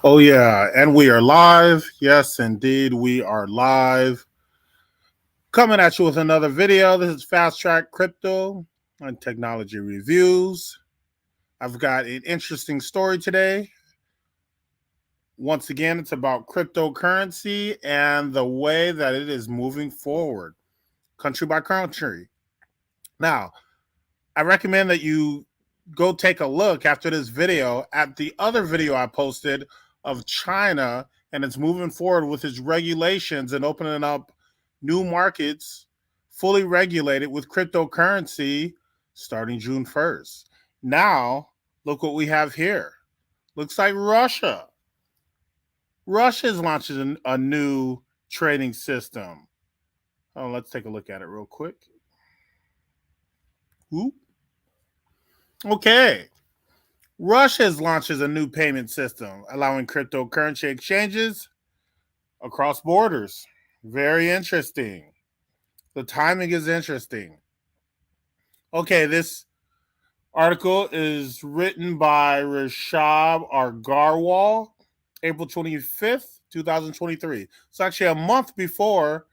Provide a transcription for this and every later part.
Oh, yeah. And we are live. Yes, indeed. We are live. Coming at you with another video. This is Fastrak Crypto and Technology Reviews. I've got an interesting story today. Once again, it's about cryptocurrency and the way that it is moving forward, country by country. Now, I recommend that you go take a look after this video at the other video I posted of China, and it's moving forward with its regulations and opening up new markets fully regulated with cryptocurrency starting June 1st. Now, look what we have here. Looks like Russia. Russia is launching a new trading system. Oh, let's take a look at it real quick. Ooh. Okay. Russia launches a new payment system allowing cryptocurrency exchanges across borders. Very interesting. The timing is interesting. Okay, this article is written by Rishab Agarwal, April 25th, 2023. It's actually a month before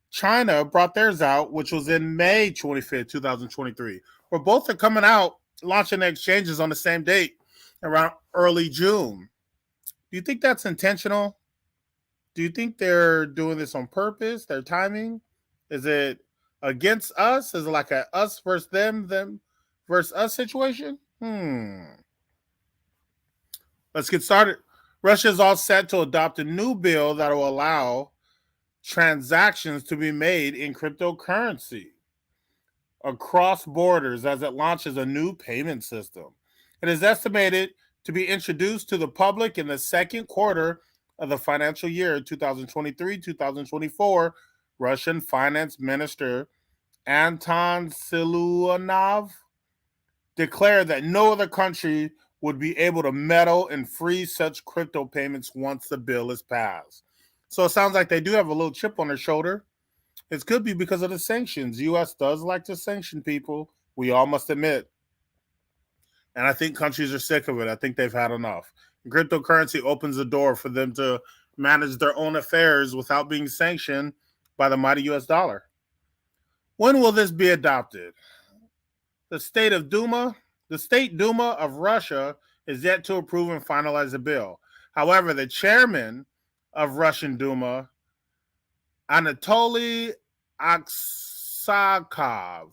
China brought theirs out, which was in May 25th, 2023. Where both are coming out, launching the exchanges on the same date, around early June. Do you think that's intentional? Do you think they're doing this on purpose? Their timing? Is it against us? Is it like a us versus them versus us situation? Let's get started. Russia is all set to adopt a new bill that will allow transactions to be made in cryptocurrency across borders as it launches a new payment system. It is estimated to be introduced to the public in the second quarter of the financial year 2023-2024. Russian Finance Minister Anton Siluanov declared that no other country would be able to meddle and freeze such crypto payments once the bill is passed. So it sounds like they do have a little chip on their shoulder. It could be because of the sanctions. The U.S. does like to sanction people. We all must admit. And I think countries are sick of it. I think they've had enough. And cryptocurrency opens the door for them to manage their own affairs without being sanctioned by the mighty U.S. dollar. When will this be adopted? The State Duma of Russia is yet to approve and finalize the bill. However, the chairman of Russian Duma, Anatoly Aksakov,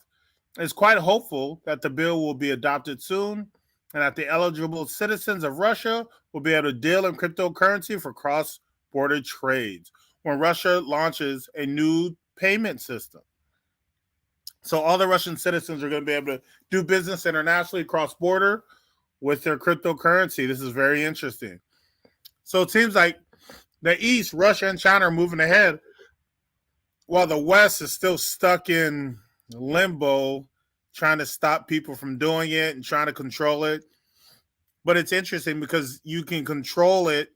is quite hopeful that the bill will be adopted soon and that the eligible citizens of Russia will be able to deal in cryptocurrency for cross-border trades when Russia launches a new payment system. So all the Russian citizens are going to be able to do business internationally cross-border with their cryptocurrency. This is very interesting. So it seems like the East, Russia and China, are moving ahead while the West is still stuck in limbo, trying to stop people from doing it and trying to control it. But it's interesting because you can control it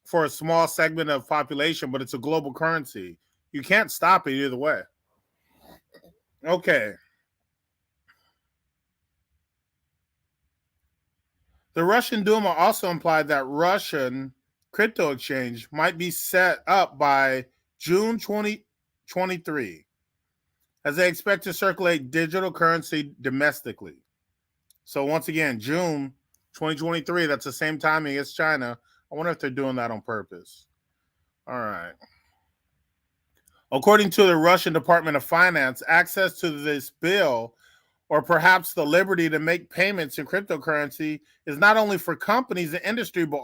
for a small segment of population, but it's a global currency. You can't stop it either way. Okay. The Russian Duma also implied that Russian crypto exchange might be set up by June 2023, as they expect to circulate digital currency domestically. So once again, June 2023, that's the same timing as China. I wonder if they're doing that on purpose. All right. According to the Russian Department of Finance, access to this bill, or perhaps the liberty to make payments in cryptocurrency, is not only for companies and industry, but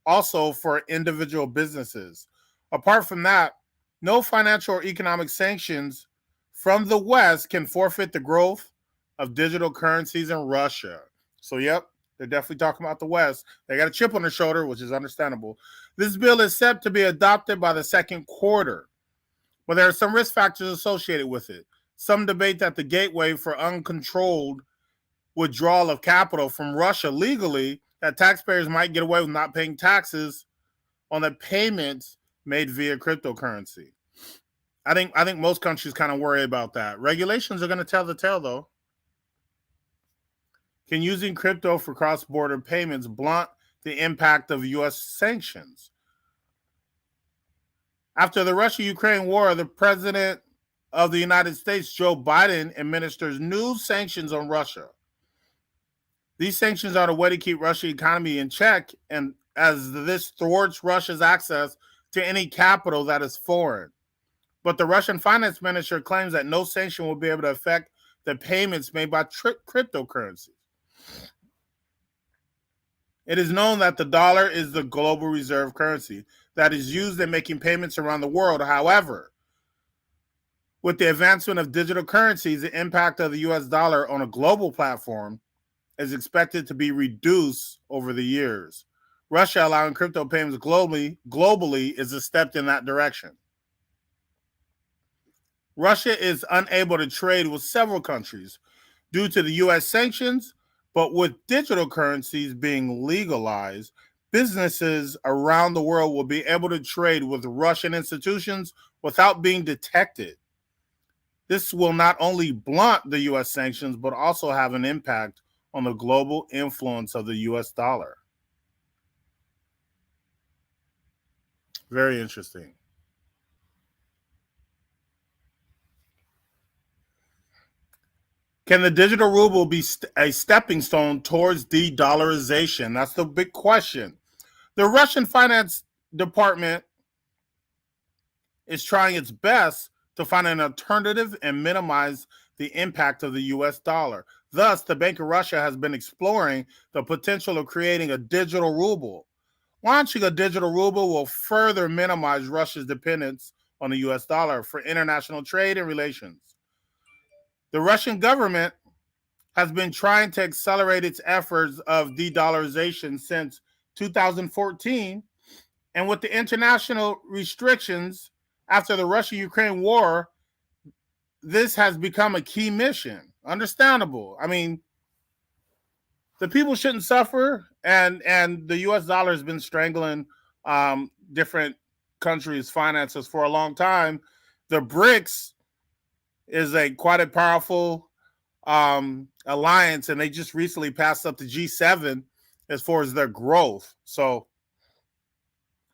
also for individual businesses. Apart from that, no financial or economic sanctions from the West can forfeit the growth of digital currencies in Russia. So, yep, they're definitely talking about the West. They got a chip on their shoulder, which is understandable. This bill is set to be adopted by the second quarter, but there are some risk factors associated with it. Some debate that the gateway for uncontrolled withdrawal of capital from Russia legally, that taxpayers might get away with not paying taxes on the payments made via cryptocurrency. I think most countries kind of worry about that. Regulations are going to tell the tale, though. Can using crypto for cross-border payments blunt the impact of U.S. sanctions. After the Russia-Ukraine war, the President of the United States, Joe Biden, administers new sanctions on Russia. These sanctions are the way to keep Russia's economy in check, and as this thwarts Russia's access to any capital that is foreign. But the Russian finance minister claims that no sanction will be able to affect the payments made by cryptocurrencies. It is known that the dollar is the global reserve currency that is used in making payments around the world. However, with the advancement of digital currencies, the impact of the US dollar on a global platform is expected to be reduced over the years. Russia allowing crypto payments globally is a step in that direction. Russia is unable to trade with several countries due to the US sanctions, but with digital currencies being legalized, businesses around the world will be able to trade with Russian institutions without being detected. This will not only blunt the US sanctions, but also have an impact on the global influence of the US dollar. Very interesting. Can the digital ruble be a stepping stone towards de-dollarization? That's the big question. The Russian finance department is trying its best to find an alternative and minimize the impact of the US dollar. Thus, the Bank of Russia has been exploring the potential of creating a digital ruble. Launching a digital ruble will further minimize Russia's dependence on the US dollar for international trade and relations. The Russian government has been trying to accelerate its efforts of de-dollarization since 2014, and with the international restrictions after the Russia-Ukraine war, this has become a key mission. Understandable. I mean, the people shouldn't suffer, and the U.S. dollar has been strangling different countries' finances for a long time. The BRICS is quite a powerful alliance, and they just recently passed up the G7 as far as their growth. So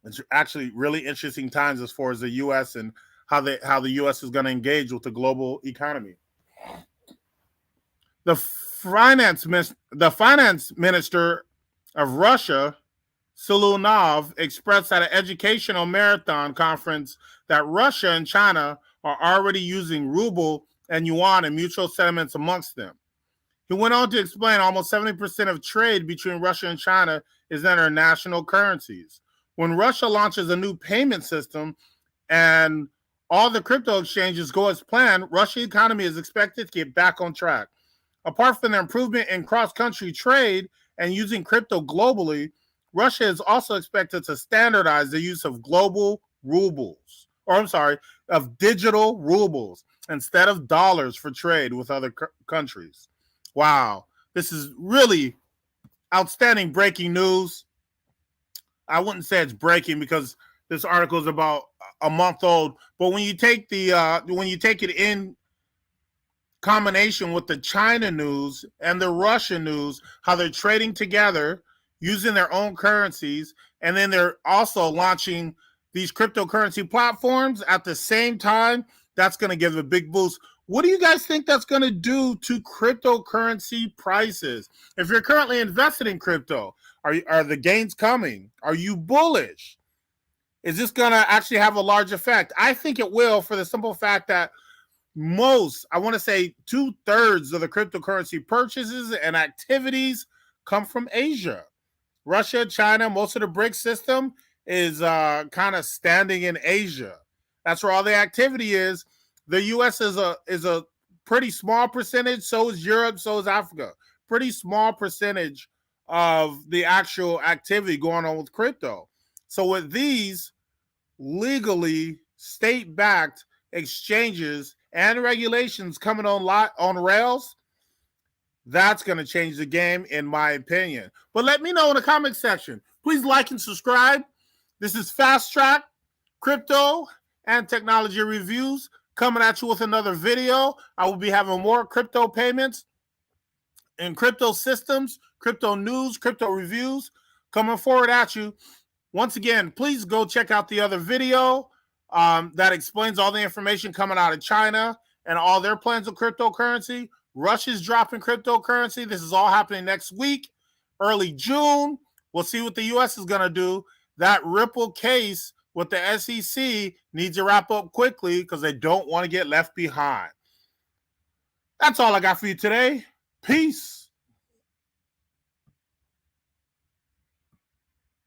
it's actually really interesting times as far as the U.S. and how the U.S. is going to engage with the global economy. The finance minister of Russia, Sulunov, expressed at an educational marathon conference that Russia and China are already using ruble and yuan and mutual settlements amongst them. He went on to explain almost 70% of trade between Russia and China is international currencies. When Russia launches a new payment system and all the crypto exchanges go as planned, Russia's economy is expected to get back on track. Apart from the improvement in cross-country trade and using crypto globally, Russia is also expected to standardize the use of of digital rubles instead of dollars for trade with other countries. Wow, this is really outstanding breaking news. I wouldn't say it's breaking because this article is about a month old, but when you take it in combination with the China news and the Russian news, how they're trading together using their own currencies, and then they're also launching these cryptocurrency platforms at the same time, that's going to give a big boost. What do you guys think that's going to do to cryptocurrency prices? If you're currently invested in crypto, are the gains coming? Are you bullish? Is this going to actually have a large effect? I think it will, for the simple fact that I want to say 2/3 of the cryptocurrency purchases and activities come from Asia. Russia, China, most of the BRICS system is kind of standing in Asia. That's where all the activity is. The U.S. is a pretty small percentage. So is Europe. So is Africa. Pretty small percentage of the actual activity going on with crypto. So with these legally state-backed exchanges and regulations coming on rails, that's going to change the game, in my opinion. But let me know in the comment section. Please like and subscribe. This is Fastrak, crypto and technology reviews, coming at you with another video. I will be having more crypto payments and crypto systems, crypto news, crypto reviews coming forward at you. Once again, please go check out the other video that explains all the information coming out of China and all their plans of cryptocurrency. Russia's dropping cryptocurrency. This is all happening next week, early June. We'll see what the U.S. is going to do. That Ripple case with the SEC needs to wrap up quickly because they don't want to get left behind. That's all I got for you today. Peace.